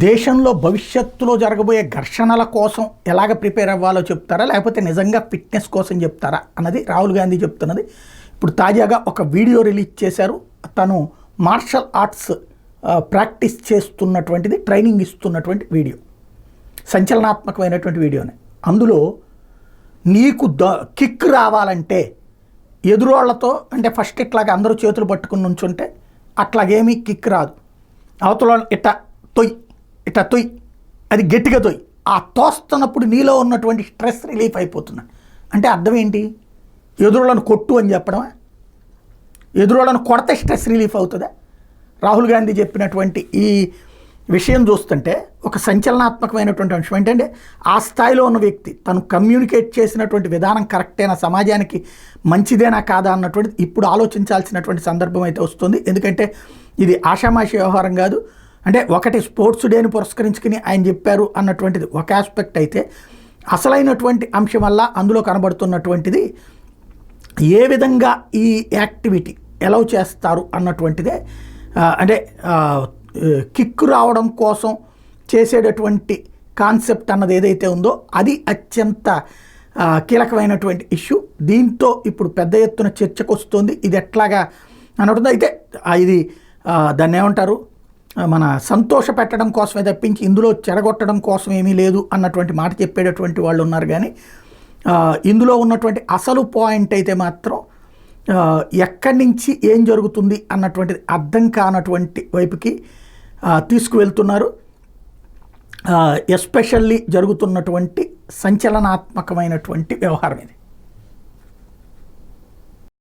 దేశంలో భవిష్యత్తులో జరగబోయే ఘర్షణల కోసం ఎలాగ ప్రిపేర్ అవ్వాలో చెప్తారా, లేకపోతే నిజంగా ఫిట్నెస్ కోసం చెప్తారా అన్నది రాహుల్ గాంధీ చెప్తున్నది. ఇప్పుడు తాజాగా ఒక వీడియో రిలీజ్ చేశారు. తను మార్షల్ ఆర్ట్స్ ప్రాక్టీస్ చేస్తున్నటువంటిది, ట్రైనింగ్ ఇస్తున్నటువంటి వీడియో, సంచలనాత్మకమైనటువంటి వీడియోనే. అందులో నీకు కిక్ రావాలంటే ఎదురోళ్లతో, అంటే ఫస్ట్ ఇట్లాగా అందరూ చేతులు పట్టుకుని నుంచుంటే అట్లాగేమీ కిక్ రాదు. అవతల ఇట్ట తొయ్, అది గట్టిగా తొయ్. ఆ తోస్తున్నప్పుడు నీలో ఉన్నటువంటి స్ట్రెస్ రిలీఫ్ అయిపోతున్నాడు. అంటే అర్థం ఏంటి? ఎదురులను కొట్టు అని చెప్పడమా? ఎదురులను కొడితే స్ట్రెస్ రిలీఫ్ అవుతుందా? రాహుల్ గాంధీ చెప్పినటువంటి ఈ విషయం చూస్తుంటే ఒక సంచలనాత్మకమైనటువంటి అంశం ఏంటంటే, ఆ స్థాయిలో ఉన్న వ్యక్తి తను కమ్యూనికేట్ చేసినటువంటి విధానం కరెక్టేనా, సమాజానికి మంచిదేనా కాదా అన్నటువంటిది ఇప్పుడు ఆలోచించాల్సినటువంటి సందర్భం అయితే వస్తుంది. ఎందుకంటే ఇది ఆషామాషి వ్యవహారం కాదు. అంటే ఒకటి స్పోర్ట్స్ డేని పురస్కరించుకుని ఆయన చెప్పారు అన్నటువంటిది ఒక ఆస్పెక్ట్ అయితే, అసలైనటువంటి అంశం వల్ల అందులో కనబడుతున్నటువంటిది ఏ విధంగా ఈ యాక్టివిటీ ఎలా చేస్తారు అన్నటువంటిదే. అంటే కిక్ రావడం కోసం చేసేటటువంటి కాన్సెప్ట్ అన్నది ఏదైతే ఉందో అది అత్యంత కీలకమైనటువంటి ఇష్యూ. దీంతో ఇప్పుడు పెద్ద ఎత్తున చర్చకు వస్తుంది. ఇది ఎట్లాగా అన్నట్టు అయితే ఇది దాన్ని ఏమంటారు, మన సంతోష పెట్టడం కోసమే తప్పించి ఇందులో చెడగొట్టడం కోసం ఏమీ లేదు అన్నటువంటి మాట చెప్పేటటువంటి వాళ్ళు ఉన్నారు. కానీ ఇందులో ఉన్నటువంటి అసలు పాయింట్ అయితే మాత్రం ఎక్కడి నుంచి ఏం జరుగుతుంది అన్నటువంటిది అర్థం కానటువంటి వైపుకి తీసుకువెళ్తున్నారు. ఎస్పెషల్లీ జరుగుతున్నటువంటి సంచలనాత్మకమైనటువంటి వ్యవహారం ఇది.